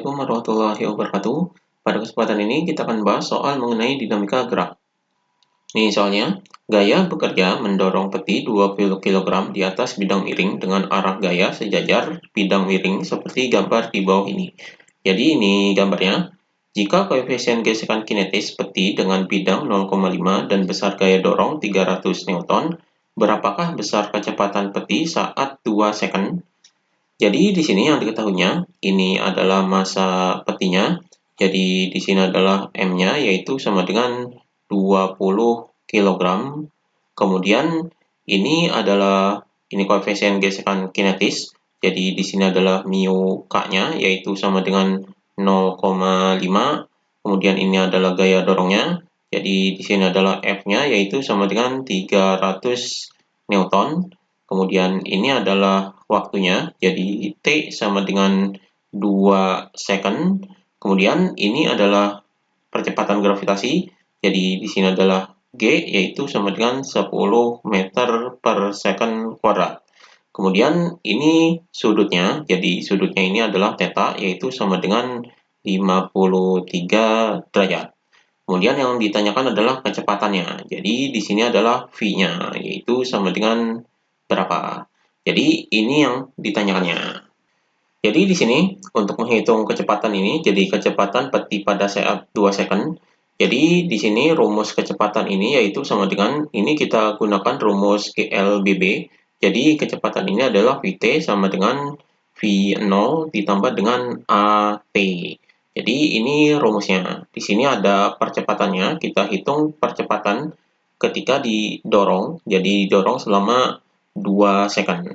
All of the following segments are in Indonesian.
Assalamualaikum warahmatullahi wabarakatuh. Pada kesempatan ini kita akan bahas soal mengenai dinamika gerak. Nih soalnya, gaya bekerja mendorong peti 20 kg di atas bidang miring dengan arah gaya sejajar bidang miring seperti gambar di bawah ini. Jadi ini gambarnya. Jika koefisien gesekan kinetis peti dengan bidang 0,5 dan besar gaya dorong 300 Newton, berapakah besar kecepatan peti saat 2 second? Jadi di sini yang diketahuinya, ini adalah massa petinya. Jadi di sini adalah M-nya yaitu sama dengan 20 kg. Kemudian ini koefisien gesekan kinetis. Jadi di sini adalah mu K-nya yaitu sama dengan 0,5. Kemudian ini adalah gaya dorongnya. Jadi di sini adalah F-nya yaitu sama dengan 300 Newton. Kemudian ini adalah waktunya, jadi T sama dengan 2 second. Kemudian ini adalah percepatan gravitasi, jadi di sini adalah G, yaitu sama dengan 10 meter per second kuadrat. Kemudian ini sudutnya, jadi sudutnya ini adalah theta, yaitu sama dengan 53 derajat. Kemudian yang ditanyakan adalah kecepatannya, jadi di sini adalah V-nya, yaitu sama dengan berapa. Jadi ini yang ditanyakannya. Jadi di sini untuk menghitung kecepatan ini, jadi kecepatan peti pada saat 2 second. Jadi di sini rumus kecepatan ini yaitu sama dengan ini kita gunakan rumus GLBB. Jadi kecepatan ini adalah Vt sama dengan V0 ditambah dengan AT. Jadi ini rumusnya. Di sini ada percepatannya. Kita hitung percepatan ketika didorong. Jadi didorong selama 2 second.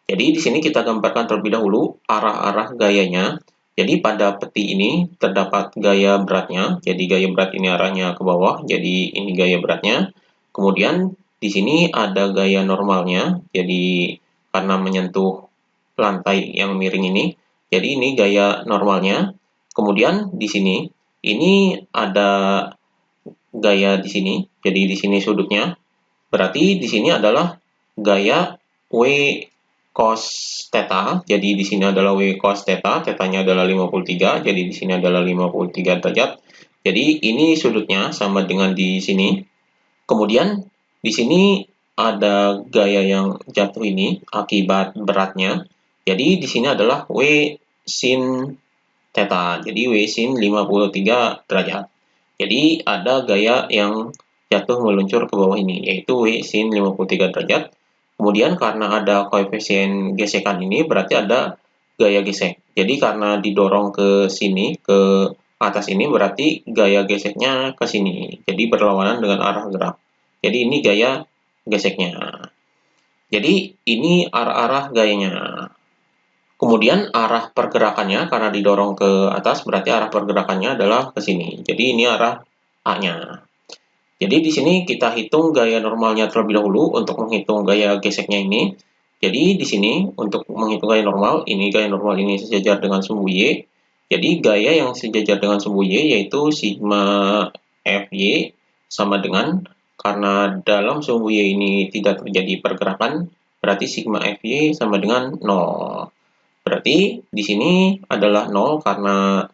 Jadi di sini kita gambarkan terlebih dahulu arah-arah gayanya. Jadi pada peti ini terdapat gaya beratnya. Jadi gaya berat ini arahnya ke bawah. Jadi ini gaya beratnya. Kemudian di sini ada gaya normalnya. Jadi karena menyentuh lantai yang miring ini. Jadi ini gaya normalnya. Kemudian di sini ini ada gaya di sini. Jadi di sini sudutnya. Berarti di sini adalah gaya W cos theta. Jadi di sini adalah W cos theta, tetanya adalah 53, jadi di sini adalah 53 derajat. Jadi ini sudutnya sama dengan di sini. Kemudian di sini ada gaya yang jatuh ini akibat beratnya. Jadi di sini adalah W sin theta. Jadi W sin 53 derajat. Jadi ada gaya yang jatuh meluncur ke bawah ini, yaitu W sin 53 derajat. Kemudian karena ada koefisien gesekan ini, berarti ada gaya gesek. Jadi karena didorong ke sini, ke atas ini, berarti gaya geseknya ke sini. Jadi berlawanan dengan arah gerak. Jadi ini gaya geseknya. Jadi ini arah-arah gayanya. Kemudian arah pergerakannya, karena didorong ke atas, berarti arah pergerakannya adalah ke sini. Jadi ini arah A-nya. Jadi di sini kita hitung gaya normalnya terlebih dahulu untuk menghitung gaya geseknya ini. Jadi di sini untuk menghitung gaya normal ini sejajar dengan sumbu Y. Jadi gaya yang sejajar dengan sumbu Y yaitu sigma Fy sama dengan, karena dalam sumbu Y ini tidak terjadi pergerakan, berarti sigma Fy sama dengan 0. Berarti di sini adalah 0 karena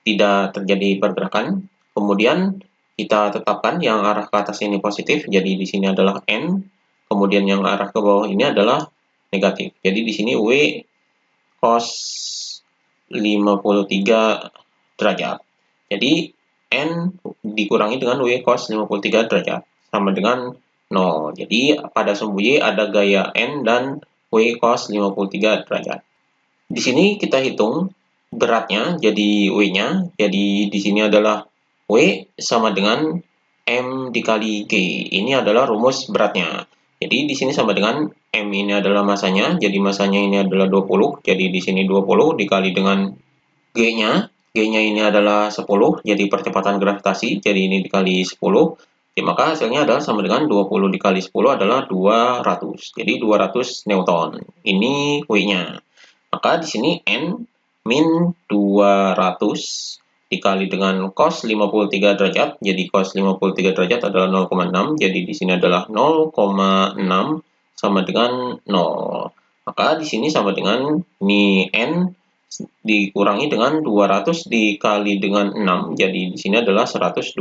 tidak terjadi pergerakan. Kemudian kita tetapkan yang arah ke atas ini positif, jadi di sini adalah N. Kemudian yang arah ke bawah ini adalah negatif. Jadi di sini W cos 53 derajat. Jadi N dikurangi dengan W cos 53 derajat sama dengan 0. Jadi pada sumbu Y ada gaya N dan W cos 53 derajat. Di sini kita hitung beratnya, jadi W-nya. Jadi di sini adalah W sama dengan M dikali G. Ini adalah rumus beratnya. Jadi di sini sama dengan M ini adalah masanya. Jadi masanya ini adalah 20. Jadi di sini 20 dikali dengan G-nya. G-nya ini adalah 10. Jadi percepatan gravitasi. Jadi ini dikali 10. Ya, maka hasilnya adalah sama dengan 20 dikali 10 adalah 200. Jadi 200 Newton. Ini W-nya. Maka di sini N min 200 dikali dengan cos 53 derajat. Jadi cos 53 derajat adalah 0,6. Jadi di sini adalah 0,6 sama dengan 0. Maka di sini sama dengan ini N dikurangi dengan 200 dikali dengan 6, jadi di sini adalah 120.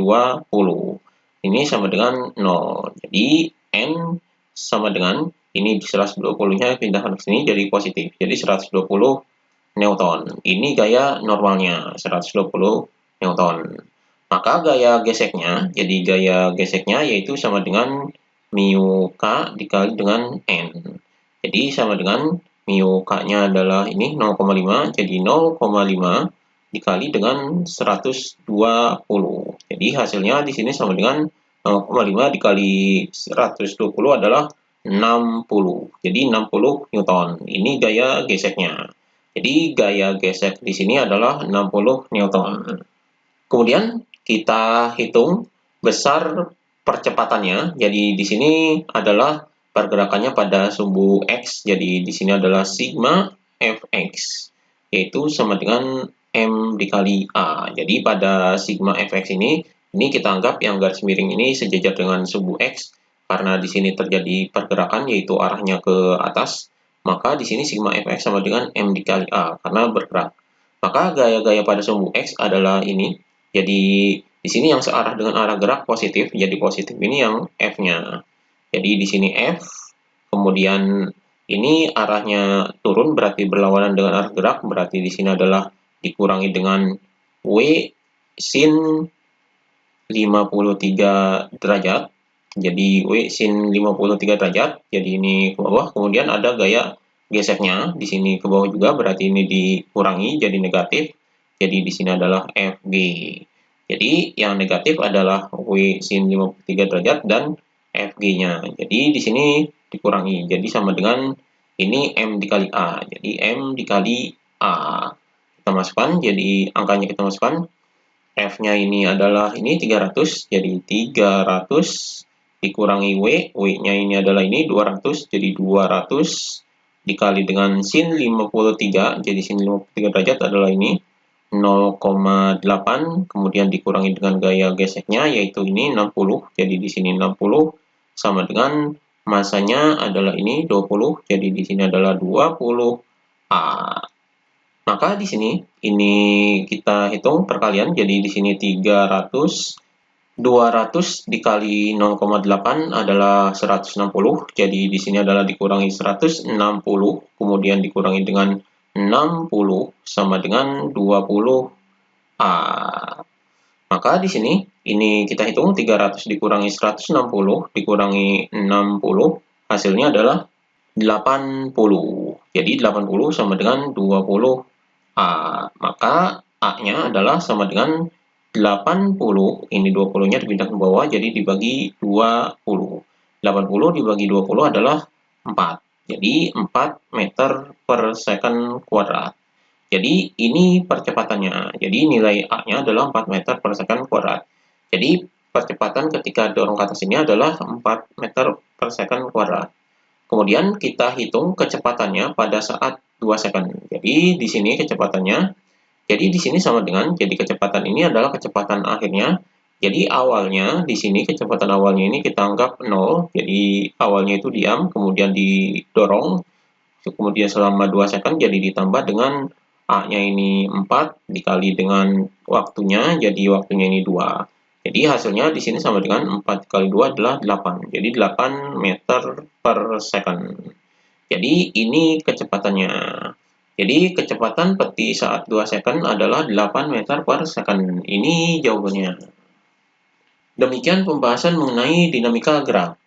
Ini sama dengan 0. Jadi N sama dengan, ini 120-nya pindahkan ke sini jadi positif. Jadi 120 Newton. Ini gaya normalnya, 120 Newton. Maka gaya geseknya, jadi gaya geseknya yaitu sama dengan mu K dikali dengan N. Jadi sama dengan mu K-nya adalah ini 0,5, jadi 0,5 dikali dengan 120. Jadi hasilnya di sini sama dengan 0,5 dikali 120 adalah 60. Jadi 60 Newton. Ini gaya geseknya. Jadi gaya gesek di sini adalah 60 Newton. Kemudian kita hitung besar percepatannya. Jadi di sini adalah pergerakannya pada sumbu X, jadi di sini adalah sigma Fx, yaitu sama dengan M dikali A. Jadi pada sigma Fx ini kita anggap yang garis miring ini sejajar dengan sumbu X, karena di sini terjadi pergerakan yaitu arahnya ke atas, maka di sini sigma Fx sama dengan M dikali A, karena bergerak. Maka gaya-gaya pada sumbu X adalah ini, jadi di sini yang searah dengan arah gerak positif, jadi positif ini yang F-nya. Jadi di sini F, kemudian ini arahnya turun berarti berlawanan dengan arah gerak, berarti di sini adalah dikurangi dengan W sin 53 derajat. Jadi W sin 53 derajat, jadi ini ke bawah, kemudian ada gaya geseknya di sini ke bawah juga, berarti ini dikurangi jadi negatif. Jadi di sini adalah FG. Jadi yang negatif adalah W sin 53 derajat dan FG-nya. Jadi di sini dikurangi. Jadi sama dengan ini M dikali A. Jadi M dikali A. Kita masukkan, jadi angkanya kita masukkan. F-nya ini adalah ini 300. Jadi 300 dikurangi W. W-nya ini adalah ini 200. Jadi 200 dikali dengan sin 53. Jadi sin 53 derajat adalah ini 0,8, kemudian dikurangi dengan gaya geseknya yaitu ini 60. Jadi di sini 60 sama dengan masanya adalah ini 20. Jadi di sini adalah 20 A. Maka di sini ini kita hitung perkalian. Jadi di sini 300, 200 dikali 0,8 adalah 160. Jadi di sini adalah dikurangi 160, kemudian dikurangi dengan 60 sama dengan 20 A. Maka di sini ini kita hitung 300 dikurangi 160 dikurangi 60, hasilnya adalah 80. Jadi 80 sama dengan 20 A. Maka A-nya adalah sama dengan 80. Ini 20-nya dipindah ke bawah, jadi dibagi 20. 80 dibagi 20 adalah 4. Jadi 4 meter per second kuadrat. Jadi ini percepatannya. Jadi nilai A-nya adalah 4 meter per second kuadrat. Jadi percepatan ketika dorong ke atas ini adalah 4 meter per second kuadrat. Kemudian kita hitung kecepatannya pada saat 2 second. Jadi di sini kecepatannya, jadi di sini sama dengan, jadi kecepatan ini adalah kecepatan akhirnya. Jadi awalnya, di sini kecepatan awalnya ini kita anggap 0. Jadi awalnya itu diam, kemudian didorong, kemudian selama 2 second, jadi ditambah dengan A-nya ini 4, dikali dengan waktunya, jadi waktunya ini 2. Jadi hasilnya di sini sama dengan 4 kali 2 adalah 8. Jadi 8 meter per second. Jadi ini kecepatannya. Jadi kecepatan peti saat 2 second adalah 8 meter per second. Ini jawabannya. Demikian pembahasan mengenai dinamika gerak.